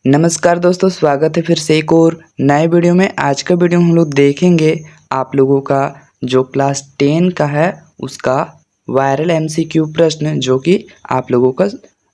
नमस्कार दोस्तों, स्वागत है फिर से एक और नए वीडियो में। आज का वीडियो हम लोग देखेंगे आप लोगों का जो क्लास 10 का है उसका वायरल एमसीक्यू प्रश्न, जो कि आप लोगों का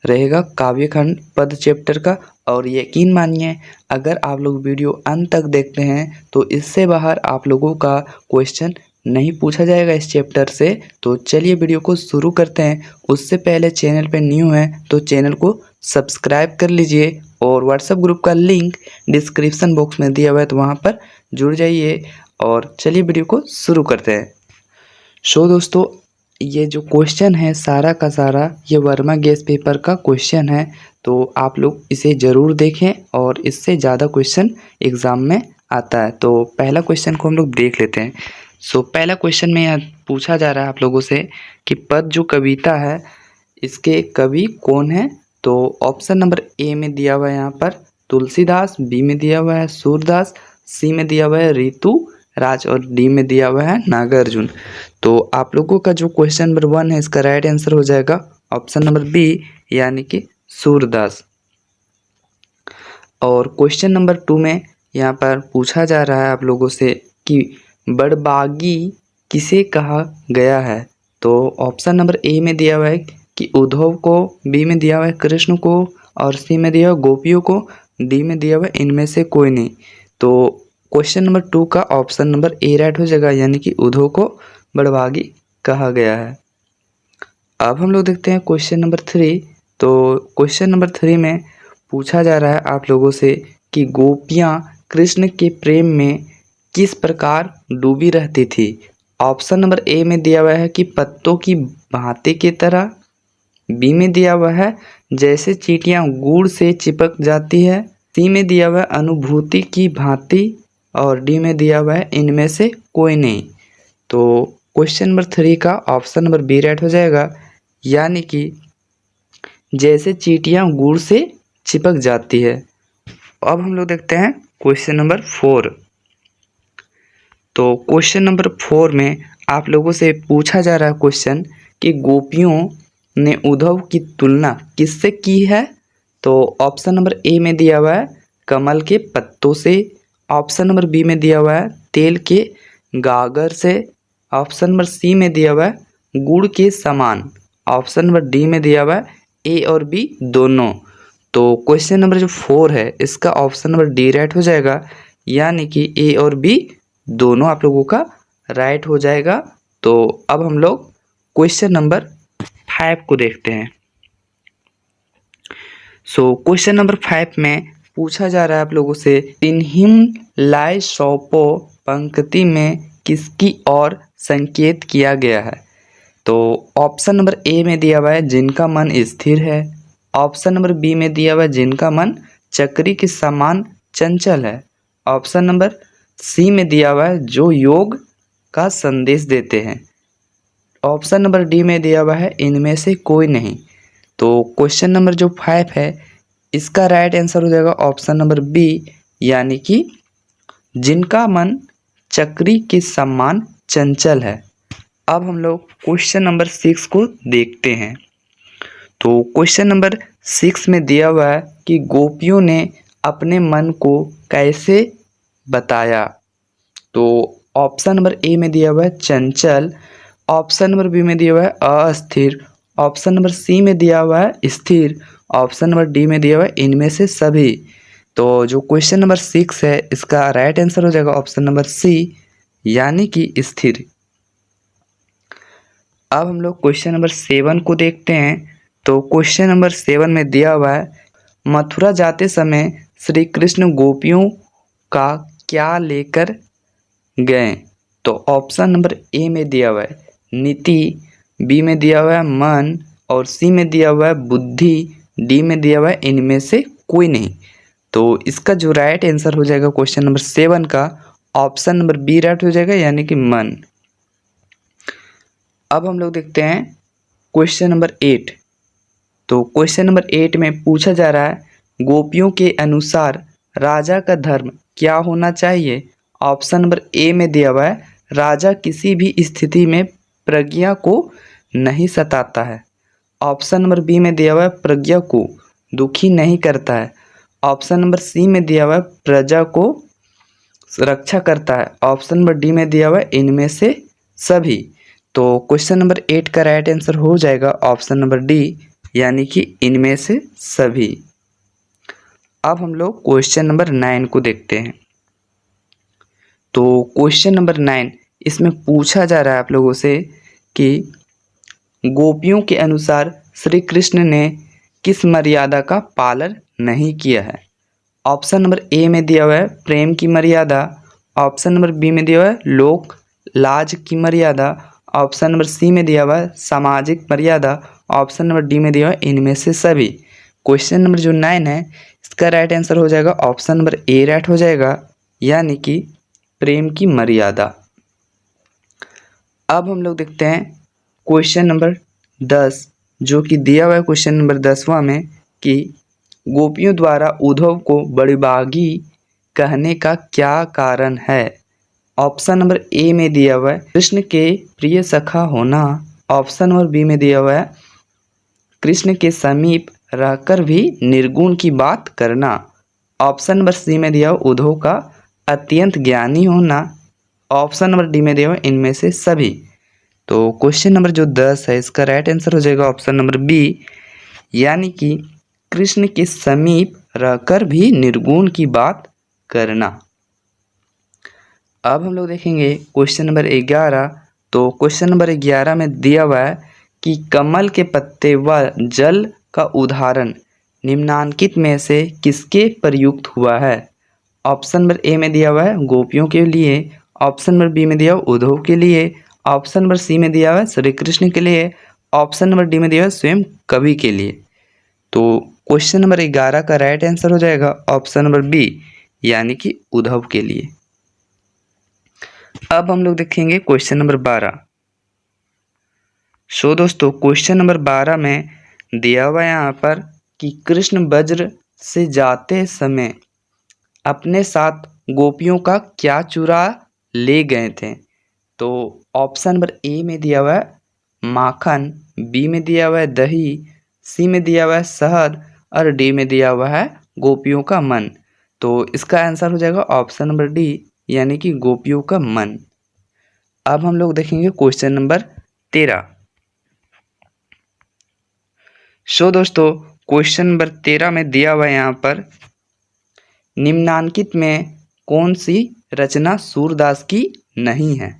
रहेगा काव्य खंड पद चैप्टर का। और यकीन मानिए, अगर आप लोग वीडियो अंत तक देखते हैं तो इससे बाहर आप लोगों का क्वेश्चन नहीं पूछा जाएगा इस चैप्टर से। तो चलिए वीडियो को शुरू करते हैं। उससे पहले चैनल पे न्यू है तो चैनल को सब्सक्राइब कर लीजिए और व्हाट्सएप ग्रुप का लिंक डिस्क्रिप्शन बॉक्स में दिया हुआ है, तो वहाँ पर जुड़ जाइए। और चलिए वीडियो को शुरू करते हैं। दोस्तों, ये जो क्वेश्चन है सारा का सारा ये वर्मा गैस पेपर का क्वेश्चन है, तो आप लोग इसे ज़रूर देखें और इससे ज़्यादा क्वेश्चन एग्ज़ाम में आता है। तो पहला क्वेश्चन को हम लोग देख लेते हैं। पहला क्वेश्चन में यहाँ पूछा जा रहा है आप लोगों से कि पद जो कविता है इसके कवि कौन है। तो ऑप्शन नंबर ए में दिया हुआ है यहाँ पर तुलसीदास, बी में दिया हुआ है सूरदास, सी में दिया हुआ है ऋतु राज और डी में दिया हुआ है नागार्जुन। तो आप लोगों का जो क्वेश्चन नंबर 1 है इसका राइट आंसर हो जाएगा ऑप्शन नंबर बी, यानी कि सूरदास। और क्वेश्चन नंबर 2 में यहाँ पर पूछा जा रहा है आप लोगों से कि बड़बागी किसे कहा गया है। तो ऑप्शन नंबर ए में दिया हुआ है कि उद्धव को, बी में दिया हुआ है कृष्ण को और सी में दिया हुआ है गोपियों को, डी में दिया हुआ है इनमें से कोई नहीं। तो क्वेश्चन नंबर 2 का ऑप्शन नंबर ए राइट हो जाएगा, यानी कि उद्धव को बड़बागी कहा गया है। अब हम लोग देखते हैं क्वेश्चन नंबर 3। तो क्वेश्चन नंबर 3 में पूछा जा रहा है आप लोगों से कि गोपियाँ कृष्ण के प्रेम में किस प्रकार डूबी रहती थी। ऑप्शन नंबर ए में दिया हुआ है कि पत्तों की भांति की तरह, बी में दिया हुआ है जैसे चींटियां गुड़ से चिपक जाती है, सी में दिया हुआ है अनुभूति की भांति और डी में दिया हुआ है इनमें से कोई नहीं। तो क्वेश्चन नंबर 3 का ऑप्शन नंबर बी राइट हो जाएगा, यानी कि जैसे चींटियां गुड़ से चिपक जाती है। अब हम लोग देखते हैं क्वेश्चन नंबर 4। तो क्वेश्चन नंबर 4 में आप लोगों से पूछा जा रहा है क्वेश्चन कि गोपियों ने उद्धव की तुलना किससे की है। तो ऑप्शन नंबर ए में दिया हुआ है कमल के पत्तों से, ऑप्शन नंबर बी में दिया हुआ है तेल के गागर से, ऑप्शन नंबर सी में दिया हुआ है गुड़ के समान, ऑप्शन नंबर डी में दिया हुआ है ए और बी दोनों। तो क्वेश्चन नंबर जो 4 है इसका ऑप्शन नंबर डी राइट हो जाएगा, यानी कि ए और बी दोनों आप लोगों का राइट हो जाएगा। तो अब हम लोग क्वेश्चन नंबर 5 को देखते हैं। क्वेश्चन नंबर 5 में पूछा जा रहा है आप लोगों से तिन्हिम लाय सौंपो पंक्ति में किसकी ओर संकेत किया गया है। तो ऑप्शन नंबर ए में दिया हुआ है जिनका मन स्थिर है, ऑप्शन नंबर बी में दिया हुआ है जिनका मन चक्री के समान चंचल है, ऑप्शन नंबर सी में दिया हुआ है जो योग का संदेश देते हैं, ऑप्शन नंबर डी में दिया हुआ है इनमें से कोई नहीं। तो क्वेश्चन नंबर जो 5 है इसका राइट आंसर हो जाएगा ऑप्शन नंबर बी, यानी कि जिनका मन चक्री के समान चंचल है। अब हम लोग क्वेश्चन नंबर 6 को देखते हैं। तो क्वेश्चन नंबर 6 में दिया हुआ है कि गोपियों ने अपने मन को कैसे बताया। तो ऑप्शन नंबर ए में दिया हुआ है चंचल, ऑप्शन नंबर बी में दिया हुआ है अस्थिर, ऑप्शन नंबर सी में दिया हुआ है स्थिर, ऑप्शन नंबर डी में दिया हुआ है इनमें से सभी। तो जो क्वेश्चन नंबर 6 है इसका राइट आंसर हो जाएगा ऑप्शन नंबर सी, यानी कि स्थिर। अब हम लोग क्वेश्चन नंबर 7 को देखते हैं। तो क्वेश्चन नंबर 7 में दिया हुआ है मथुरा जाते समय श्री कृष्ण गोपियों का क्या लेकर गए। तो ऑप्शन नंबर ए में दिया हुआ है नीति, बी में दिया हुआ है मन और सी में दिया हुआ है बुद्धि, डी में दिया हुआ है इनमें से कोई नहीं। तो इसका जो राइट आंसर हो जाएगा क्वेश्चन नंबर 7 का ऑप्शन नंबर बी राइट हो जाएगा, यानी कि मन। अब हम लोग देखते हैं क्वेश्चन नंबर 8। तो क्वेश्चन नंबर 8 में पूछा जा रहा है गोपियों के अनुसार राजा का धर्म क्या होना चाहिए। ऑप्शन नंबर ए में दिया हुआ है राजा किसी भी स्थिति में प्रज्ञा को नहीं सताता है, ऑप्शन नंबर बी में दिया हुआ है प्रज्ञा को दुखी नहीं करता है, ऑप्शन नंबर सी में दिया हुआ है प्रजा को रक्षा करता है। ऑप्शन नंबर डी में दिया हुआ है इनमें से सभी। तो क्वेश्चन नंबर 8 का राइट आंसर हो जाएगा ऑप्शन नंबर डी, यानी कि इनमें से सभी। अब हम लोग क्वेश्चन नंबर 9 को देखते हैं। तो क्वेश्चन नंबर 9 इसमें पूछा जा रहा है आप लोगों से कि गोपियों के अनुसार श्री कृष्ण ने किस मर्यादा का पालन नहीं किया है। ऑप्शन नंबर ए में दिया हुआ है प्रेम की मर्यादा। ऑप्शन नंबर बी में दिया हुआ है लोक लाज की मर्यादा। ऑप्शन नंबर सी में दिया हुआ है सामाजिक मर्यादा। ऑप्शन नंबर डी में दिया हुआ है इनमें से सभी। क्वेश्चन नंबर जो 9 है इसका राइट आंसर हो जाएगा ऑप्शन नंबर ए राइट हो जाएगा, यानी कि प्रेम की मर्यादा। अब हम लोग देखते हैं क्वेश्चन नंबर 10, जो कि दिया हुआ है क्वेश्चन नंबर 10वां में कि गोपियों द्वारा उद्धव को बड़भागी कहने का क्या कारण है। ऑप्शन नंबर ए में दिया हुआ है कृष्ण के प्रिय सखा होना। ऑप्शन नंबर बी में दिया हुआ है कृष्ण के समीप रहकर भी निर्गुण की बात करना। ऑप्शन नंबर सी में दिया हुआ उद्धव का अत्यंत ज्ञानी होना। ऑप्शन नंबर डी में दिया हुआ इनमें से सभी। तो क्वेश्चन नंबर जो 10 है इसका राइट आंसर हो जाएगा ऑप्शन नंबर बी, यानी कि कृष्ण के समीप रहकर भी निर्गुण की बात करना। अब हम लोग देखेंगे क्वेश्चन नंबर 11। तो क्वेश्चन नंबर 11 में दिया हुआ है कि कमल के पत्ते व जल का उदाहरण निम्नांकित में से किसके प्रयुक्त हुआ है। ऑप्शन नंबर ए में दिया हुआ है गोपियों के लिए। ऑप्शन नंबर बी में दिया हुआ उद्धव के लिए। ऑप्शन नंबर सी में दिया हुआ है श्री कृष्ण के लिए। ऑप्शन नंबर डी में दिया हुआ है स्वयं कवि के लिए। तो क्वेश्चन नंबर 11 का राइट आंसर हो जाएगा ऑप्शन नंबर बी, यानी कि उद्धव के लिए। अब हम लोग देखेंगे क्वेश्चन नंबर 12। सो दोस्तों क्वेश्चन नंबर 12 में दिया हुआ है यहाँ पर कि कृष्ण वज्र से जाते समय अपने साथ गोपियों का क्या चुरा ले गए थे। तो ऑप्शन नंबर ए में दिया हुआ है माखन, बी में दिया हुआ है दही, सी में दिया हुआ है शहद और डी में दिया हुआ है गोपियों का मन। तो इसका आंसर हो जाएगा ऑप्शन नंबर डी, यानी कि गोपियों का मन। अब हम लोग देखेंगे क्वेश्चन नंबर 13। सो दोस्तों क्वेश्चन नंबर 13 में दिया हुआ है यहाँ पर निम्नांकित में कौन सी रचना सूरदास की नहीं है।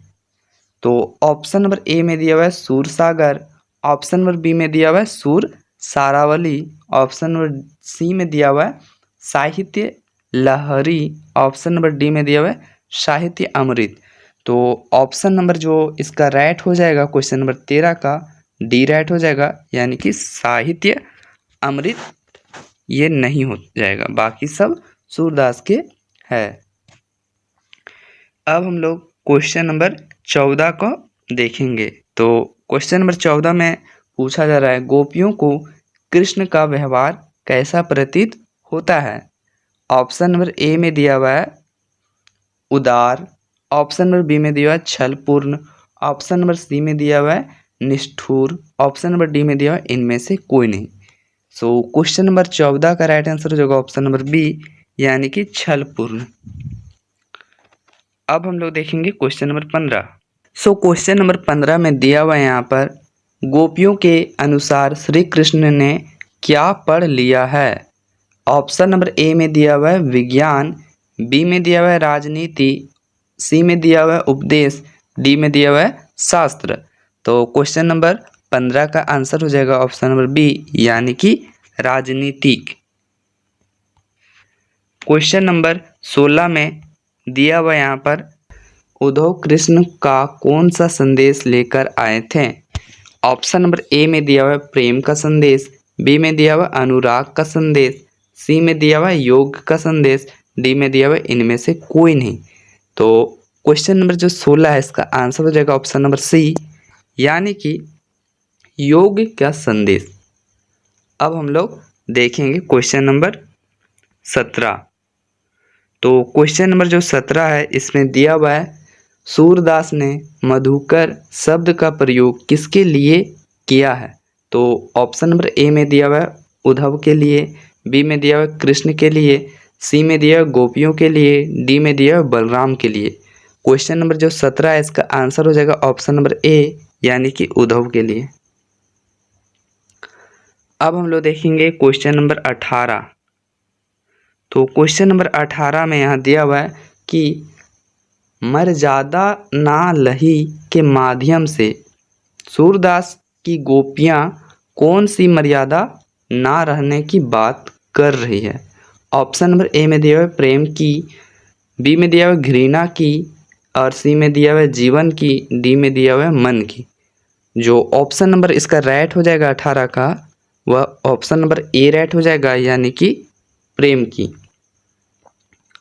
तो ऑप्शन नंबर ए में दिया हुआ है सूरसागर। ऑप्शन नंबर बी में दिया हुआ है सूर सारावली। ऑप्शन नंबर सी में दिया हुआ है साहित्य लहरी। ऑप्शन नंबर डी में दिया हुआ है साहित्य अमृत। तो ऑप्शन नंबर जो इसका राइट हो जाएगा क्वेश्चन नंबर 13 का डी राइट हो जाएगा, यानी कि साहित्य अमृत ये नहीं हो जाएगा, बाकी सब सूरदास के है। अब हम लोग क्वेश्चन नंबर 14 को देखेंगे। तो क्वेश्चन नंबर 14 में पूछा जा रहा है गोपियों को कृष्ण का व्यवहार कैसा प्रतीत होता है। ऑप्शन नंबर ए में दिया हुआ है उदार। ऑप्शन नंबर बी में दिया हुआ है छलपूर्ण। ऑप्शन नंबर सी में दिया हुआ है निष्ठुर। ऑप्शन नंबर डी में दिया हुआ है इनमें से कोई नहीं। सो क्वेश्चन नंबर 14 का राइट आंसर हो जाएगा ऑप्शन नंबर बी, यानी कि छलपूर्ण। अब हम लोग देखेंगे question number 15। So question number 15 में दिया हुआ है यहाँ पर गोपियों के अनुसार श्री कृष्ण ने क्या पढ़ लिया है। ऑप्शन नंबर ए में दिया हुआ है विज्ञान, बी में दिया हुआ है राजनीति, सी में दिया हुआ है उपदेश, डी में दिया हुआ है शास्त्र। तो क्वेश्चन नंबर 15 का आंसर हो जाएगा ऑप्शन नंबर बी, यानी कि राजनीतिक। क्वेश्चन नंबर 16 में दिया हुआ यहाँ पर उद्धव कृष्ण का कौन सा संदेश लेकर आए थे। ऑप्शन नंबर ए में दिया हुआ है प्रेम का संदेश, बी में दिया हुआ अनुराग का संदेश, सी में दिया हुआ योग का संदेश, डी में दिया हुआ इनमें से कोई नहीं। तो क्वेश्चन नंबर जो 16 है इसका आंसर हो जाएगा ऑप्शन नंबर सी, यानी कि योग का संदेश। अब हम लोग देखेंगे क्वेश्चन नंबर 17। तो क्वेश्चन नंबर जो 17 है इसमें दिया हुआ है सूरदास ने मधुकर शब्द का प्रयोग किसके लिए किया है। तो ऑप्शन नंबर ए में दिया हुआ है उद्धव के लिए, बी में दिया हुआ है कृष्ण के लिए, सी में दिया हुआ है गोपियों के लिए, डी में दिया हुआ है बलराम के लिए। क्वेश्चन नंबर जो 17 है इसका आंसर हो जाएगा ऑप्शन नंबर ए यानी कि उद्धव के लिए। अब हम लोग देखेंगे क्वेश्चन नंबर 18। तो क्वेश्चन नंबर 18 में यहाँ दिया हुआ है कि मर्यादा ना लही के माध्यम से सूरदास की गोपियाँ कौन सी मर्यादा ना रहने की बात कर रही है। ऑप्शन नंबर ए में दिया हुआ है प्रेम की, बी में दिया हुआ है घृणा की, और सी में दिया हुआ है जीवन की, डी में दिया हुआ है मन की। जो ऑप्शन नंबर इसका राइट हो जाएगा 18 का, वह ऑप्शन नंबर ए राइट हो जाएगा यानी कि प्रेम की।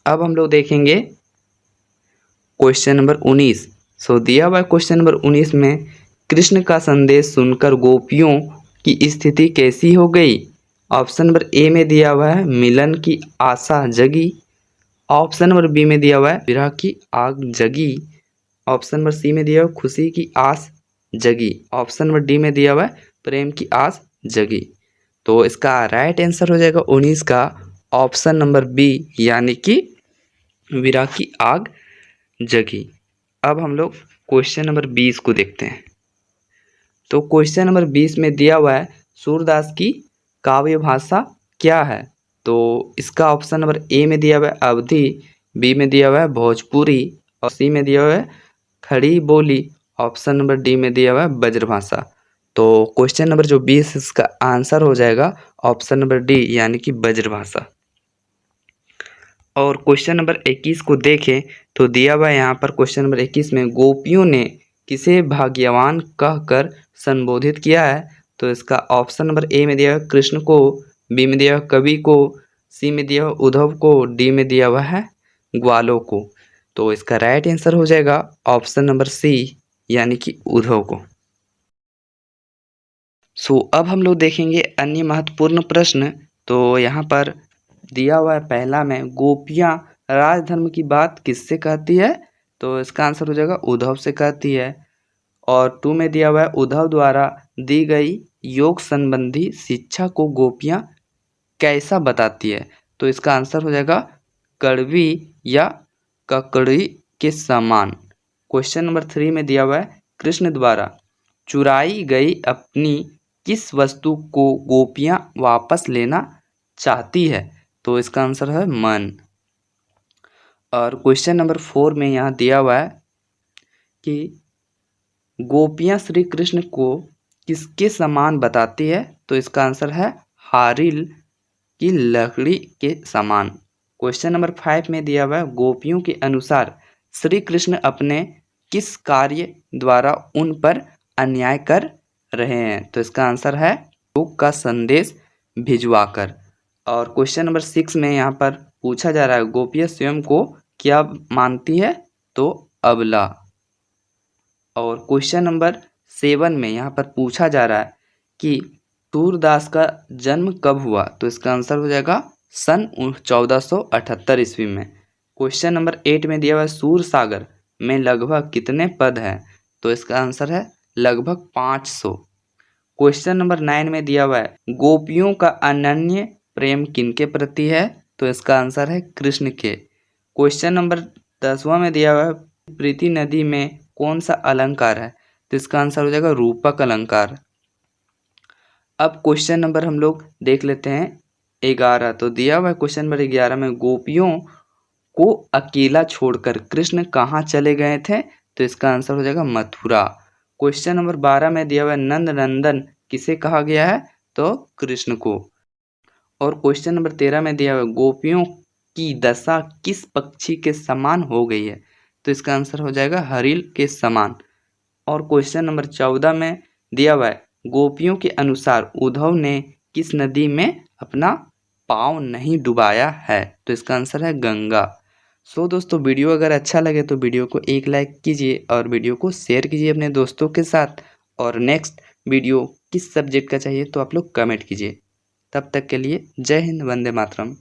अब हम लोग देखेंगे क्वेश्चन नंबर 19। दिया हुआ है क्वेश्चन नंबर 19 में कृष्ण का संदेश सुनकर गोपियों की स्थिति कैसी हो गई। ऑप्शन नंबर ए में दिया हुआ है मिलन की आशा जगी, ऑप्शन नंबर बी में दिया हुआ है विरह की आग जगी, ऑप्शन नंबर सी में दिया हुआ है खुशी की आस जगी, ऑप्शन नंबर डी में दिया हुआ है प्रेम की आस जगी। तो इसका राइट आंसर हो जाएगा 19 का ऑप्शन नंबर बी यानी कि विरह की आग जगी। अब हम लोग क्वेश्चन नंबर 20 को देखते हैं। तो क्वेश्चन नंबर 20 में दिया हुआ है सूरदास की काव्य भाषा क्या है। तो इसका ऑप्शन नंबर ए में दिया हुआ है अवधी, बी में दिया हुआ है भोजपुरी, और सी में दिया हुआ है खड़ी बोली, ऑप्शन नंबर डी में दिया हुआ है ब्रजभाषा। तो क्वेश्चन नंबर जो 20 इसका आंसर हो जाएगा ऑप्शन नंबर डी यानी कि ब्रजभाषा। और क्वेश्चन नंबर 21 को देखें तो दिया हुआ है यहाँ पर क्वेश्चन नंबर 21 में गोपियों ने किसे भाग्यवान कहकर संबोधित किया है। तो इसका ऑप्शन नंबर ए में दिया हुआ है कृष्ण को, बी में दिया हुआ है कवि को, सी में दिया हुआ उद्धव को, डी में दिया हुआ है ग्वालों को। तो इसका राइट आंसर हो जाएगा ऑप्शन नंबर सी यानी कि उद्धव को। अब हम लोग देखेंगे अन्य महत्वपूर्ण प्रश्न। तो यहाँ पर दिया हुआ है पहला में गोपियाँ राजधर्म की बात किससे कहती है। तो इसका आंसर हो जाएगा उद्धव से कहती है। और 2 में दिया हुआ है उद्धव द्वारा दी गई योग संबंधी शिक्षा को गोपियाँ कैसा बताती है। तो इसका आंसर हो जाएगा कड़वी या ककड़ी के समान। क्वेश्चन नंबर 3 में दिया हुआ है कृष्ण द्वारा चुराई गई अपनी किस वस्तु को गोपियाँ वापस लेना चाहती है। तो इसका आंसर है मन। और क्वेश्चन नंबर 4 में यहाँ दिया हुआ है कि गोपियाँ श्री कृष्ण को किसके समान बताती है। तो इसका आंसर है हारिल की लकड़ी के समान। क्वेश्चन नंबर 5 में दिया हुआ है गोपियों के अनुसार श्री कृष्ण अपने किस कार्य द्वारा उन पर अन्याय कर रहे हैं। तो इसका आंसर है योग का संदेश भिजवाकर। और क्वेश्चन नंबर 6 में यहाँ पर पूछा जा रहा है गोपियाँ स्वयं को क्या मानती है। तो अबला। और क्वेश्चन नंबर 7 में यहाँ पर पूछा जा रहा है कि सूरदास का जन्म कब हुआ। तो इसका आंसर हो जाएगा सन 1478 ईस्वी में। क्वेश्चन नंबर 8 में दिया हुआ है सूर सागर में लगभग कितने पद हैं। तो इसका आंसर है लगभग 500। क्वेश्चन नंबर 9 में दिया हुआ है गोपियों का अनन्य प्रेम किनके प्रति है। तो इसका आंसर है कृष्ण के। क्वेश्चन नंबर 10वां में दिया हुआ है प्रीति नदी में कौन सा अलंकार है। तो इसका आंसर हो जाएगा रूपक अलंकार। अब क्वेश्चन नंबर हम लोग देख लेते हैं 11। तो दिया हुआ है क्वेश्चन नंबर 11 में गोपियों को अकेला छोड़कर कृष्ण कहाँ चले गए थे। तो इसका आंसर हो जाएगा मथुरा। क्वेश्चन नंबर 12 में दिया हुआ है नंद नंदन किसे कहा गया है। तो कृष्ण को। और क्वेश्चन नंबर 13 में दिया हुआ है गोपियों की दशा किस पक्षी के समान हो गई है। तो इसका आंसर हो जाएगा हरिल के समान। और क्वेश्चन नंबर 14 में दिया हुआ है गोपियों के अनुसार उद्धव ने किस नदी में अपना पाँव नहीं डुबाया है। तो इसका आंसर है गंगा। दोस्तों वीडियो अगर अच्छा लगे तो वीडियो को एक लाइक कीजिए और वीडियो को शेयर कीजिए अपने दोस्तों के साथ। और नेक्स्ट वीडियो किस सब्जेक्ट का चाहिए तो आप लोग कमेंट कीजिए। तब तक के लिए जय हिंद, वंदे मातरम।